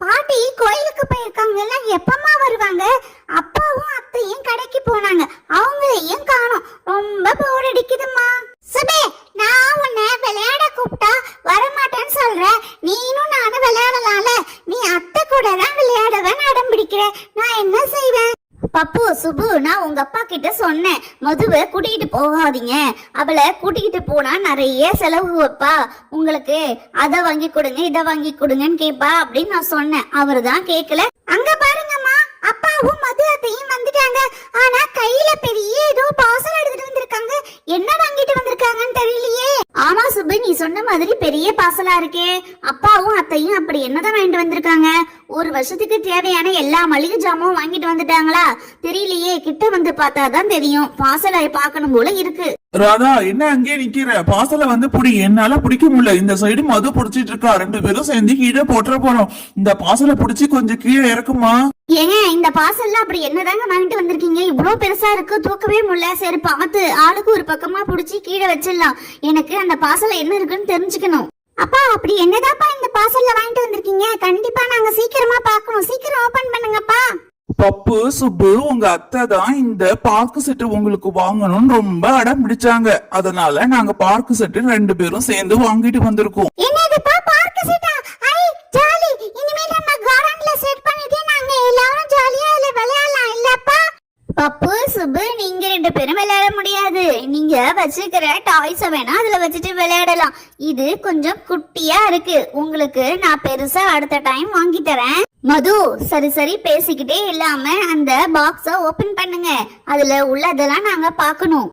பாட்டி கோயிலுக்கு போயிருக்காங்கல்ல, எப்பமா வருவாங்க? அப்பாவும் அத்தையும் கடைக்கு போனாங்க, அவங்களையும் காணோம். ரொம்ப போர் அடிக்குதுமா. சுபே, நான் உன்னை விளையாட கூப்பிட்டா வரமாட்டேன்னு சொல்ற. நீனும் நானும் விளையாடலாம்ல. நீ அத்தை கூட தான் விளையாடவன் அடம் பிடிக்கிற. நான் என்ன செய்வேன்? பப்பு, சுபு, நான் உங்க அப்பா கிட்ட சொன்னேன், மதுவை கூட்டிகிட்டு போகாதீங்க. அவளை கூட்டிகிட்டு போனா நிறைய செலவு வைப்பா, உங்களுக்கு அதை வாங்கி கொடுங்க இதை வாங்கி கொடுங்கன்னு கேப்பா அப்படின்னு நான் சொன்னேன். அவரு தான் கேட்கல. அங்க பாருங்கம்மா, அப்பாவும் மது அத்தையும் வந்துட்டாங்க. ஆனா கையில பெரிய ஏதோ பார்சல் எடுத்துட்டு வந்திருக்காங்க. என்ன வாங்கிட்டு வந்திருக்காங்கன்னு தெரியலையே. ஆமா சுபு, நீ சொன்ன மாதிரி பெரிய பார்சலா இருக்கே. அப்பாவும் அத்தையும் அப்படி என்னதான் வாங்கிட்டு வந்திருக்காங்க? ஒரு வருஷத்துக்கு தேவையான எல்லா மளிகை ஜாமும் வாங்கிட்டு வந்துட்டாங்களா? தெரியலையே, கிட்ட வந்து பார்த்தாதான் தெரியும். பார்சலை பார்க்கணும் போல இருக்கு. ராதா, என்ன அங்கே நிக்கிற? பார்சலை வந்து புடி. என்னால பிடிக்க முடியல. இந்த சைடு மது புடிச்சிட்டு இருக்கா. 2 பேரும் சேர்ந்து கீழே போட்டுற போறோம். இந்த பார்சலை புடிச்சு கொஞ்சம் கீழே இறக்குமா? ஏங்க, இந்த பார்சல்ல அப்படி என்னதாங்க வாங்கிட்டு வந்திருக்கீங்க? இவ்வளவு பெருசா இருக்கு, தூக்கவே முடியல. சரி பார்த்து ஆளுக்கு ஒரு பக்கமா புடிச்சு கீழே வச்சிடலாம். எனக்கு அந்த பார்சல்ல என்ன இருக்குன்னு தெரிஞ்சுக்கணும். அப்பா, அப்படி என்னதாப்பா இந்த பார்சல்ல வாங்கிட்டு வந்திருக்கீங்க? கண்டிப்பா நாங்க சீக்கிரமா பார்க்கணும். சீக்கிரம் ஓபன் பண்ணுங்கப்பா. பப்பு, சுப்பு, உங்க அத்தை தான் இந்த பார்க்கு செட்டு உங்களுக்கு வாங்கணும்னு ரொம்ப அடம் பிடிச்சாங்க. அதனால நாங்க பார்க்கு செட்டு 2 பேரும் சேர்ந்து வாங்கிட்டு வந்திருக்கோம். என்னதுப்பா பார்க்கு செட்டா? ஐ ஜாலி. இனிமே நம்ம கார்டன்ல செட் பண்ணிட்டு நாங்க எல்லாரும் ஜாலியா இதுல விளையாடலாம் இல்லப்பா? பப்பு, சுப்பு, நீங்க 2 பேரும் விளையாட முடியாது. நீங்க வச்சுக்கிற டாய்ஸ வேணா அதுல வச்சுட்டு விளையாடலாம். இது கொஞ்சம் குட்டியா இருக்கு. உங்களுக்கு நான் பெருசா அடுத்த டைம் வாங்கி தரேன். மது, சரி சரி பேசிக்கிட்டே இல்லாம அந்த பாக்ஸ ஓபன் பண்ணுங்க. அதுல உள்ளதெல்லாம் நாங்க பார்க்கணும்.